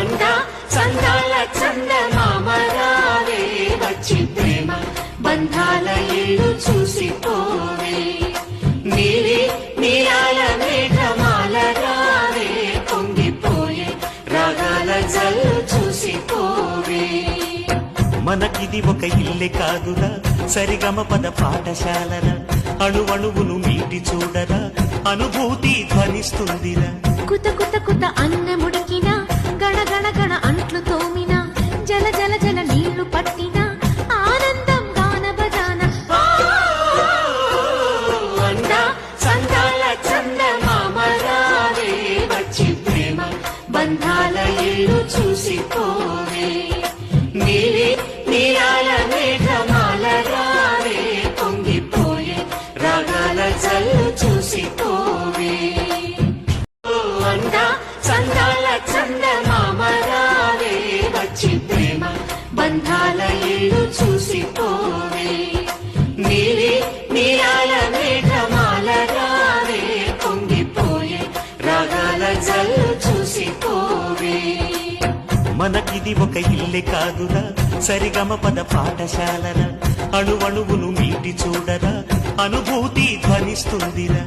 అందా చందాల చందమామరావే వచ్చి ప్రేమ బంధాల ఇల్లు చూసిపోవే నీలి నీలాల మేఘమాల రావే పొంగిపోయే రాగాల జల్లు చూసిపోవే మనకిది ఒక ఇల్లే కాదురా సరిగమ పద పాఠశాలరా అణువణువును మీటి చూడరా అనుభూతి ధ్వనిస్తుందిరా కుత కుత కుత అన్నముడికిన గణ గణ గణ అంట్లు తోమిన జల జల జల నీళ్లు పట్టిన ఆనందం గాన బజాన అందా చందాల చందమామరావే వచ్చి ప్రేమ బంధాల ఇల్లు చూసిపోవే నీలి నీలాల మేఘమాల రావే పొంగిపోయే రాగాల జల్లు చూసిపోవే అందా చందాల చందమామరావే వచ్చి ప్రేమ బంధాల ఇల్లు చూసిపోవే నీలి నీలాల మేఘమాల రావే పొంగిపోయే రాగాల జల్లు చూసిపోవే మనకిది ఒక ఇల్లే కాదురా సరిగమ పద పాఠశాలరా అణువణువును మీటి చూడరా అనుభూతి ధ్వనిస్తుందిరా